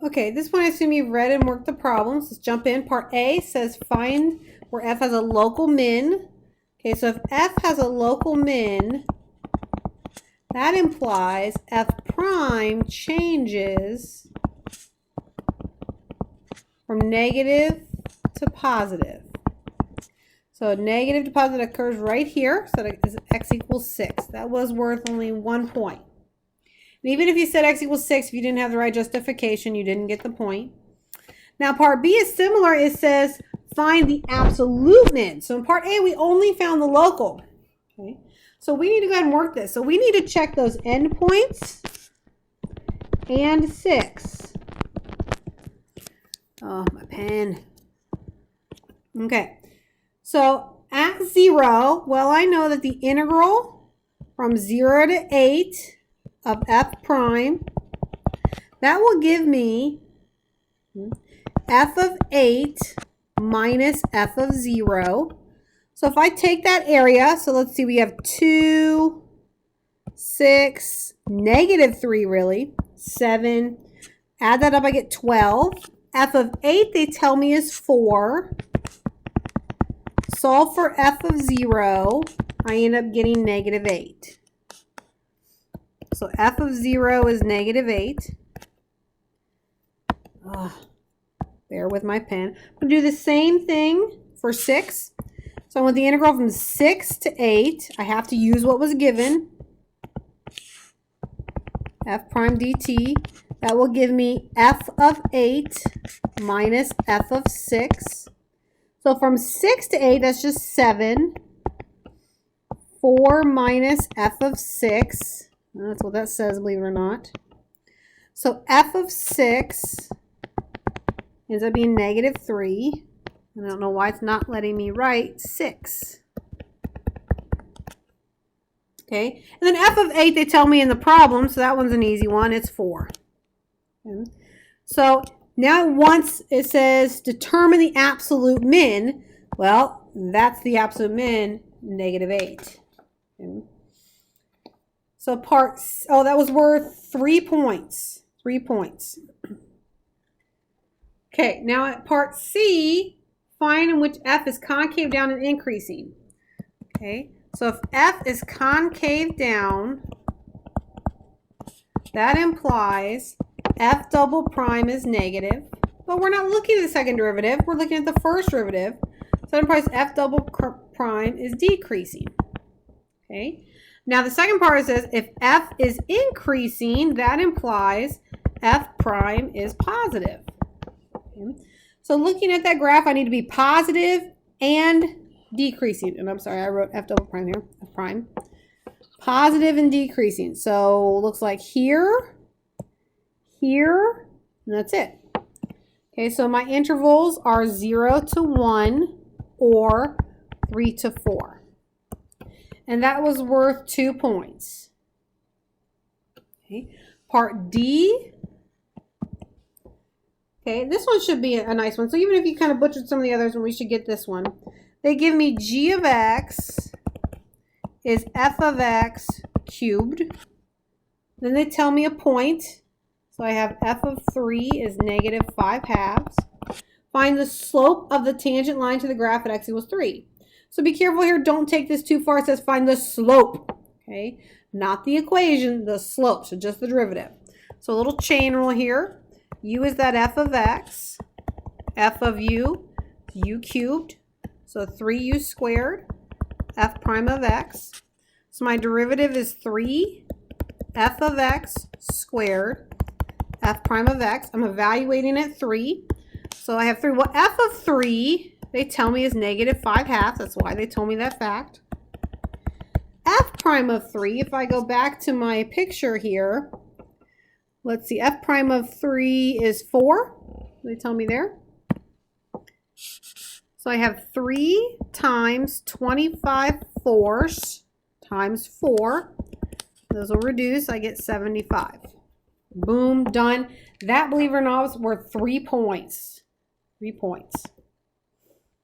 Okay, this one I assume you've read and worked the problems. Let's jump in. Part A says find where f has a local min. Okay, so if f has a local min, that implies f prime changes from negative to positive. So negative to positive occurs right here, so that is x equals 6. That was worth only 1 point. And even if you said x equals 6, if you didn't have the right justification, you didn't get the point. Now part B is similar. It says find the absolute min. So in part A, we only found the local. Okay. So we need to go ahead and work this. So we need to check those endpoints and 6. Oh, my pen. Okay. So at 0, well, I know that the integral from 0 to 8 of f prime, that will give me f of 8 minus f of 0. So if I take that area, so let's see, we have 2, 6, negative 3 really, 7, add that up, I get 12. F of 8, they tell me, is 4. Solve for f of 0, I end up getting negative 8. So f of 0 is negative 8. Bear with my pen. I'm going to do the same thing for 6. So I want the integral from 6 to 8. I have to use what was given. F prime dt. That will give me f of 8 minus f of 6. So from 6 to 8, that's just 7. 4 minus f of 6. That's what that says, believe it or not. So f of 6 ends up being negative 3. I don't know why it's not letting me write 6. Okay, and then f of 8, they tell me in the problem, so that one's an easy one. It's 4. Okay. So now once it says determine the absolute min, well, that's the absolute min, negative 8. Okay. So that was worth 3 points. 3 points. Okay, now at part C, find in which f is concave down and increasing. Okay, so if f is concave down, that implies f double prime is negative. But we're not looking at the second derivative, we're looking at the first derivative. So that implies f double prime is decreasing. Okay. Now the second part says if f is increasing, that implies f prime is positive. Okay. So looking at that graph, I need to be positive and decreasing. And I'm sorry, I wrote f double prime here, f prime. Positive and decreasing. So looks like here, here, and that's it. Okay, so my intervals are 0 to 1 or 3 to 4. And that was worth 2 points. Okay. Part D. Okay, this one should be a nice one. So even if you kind of butchered some of the others, we should get this one. They give me g of x is f of x cubed. Then they tell me a point. So I have f of 3 is negative 5 halves. Find the slope of the tangent line to the graph at x equals 3. So be careful here. Don't take this too far. It says find the slope. Okay, not the equation, the slope. So just the derivative. So a little chain rule here. U is that f of x. F of u is u cubed. So 3u squared. F prime of x. So my derivative is 3 f of x squared. F prime of x. I'm evaluating at 3. So I have 3. Well, f of 3, they tell me is negative 5 halves. That's why they told me that fact. F prime of 3, if I go back to my picture here, let's see, f prime of 3 is 4. They tell me there. So I have 3 times 25 fourths times 4. Those will reduce. I get 75. Boom, done. That, believe it or not, was worth 3 points. 3 points.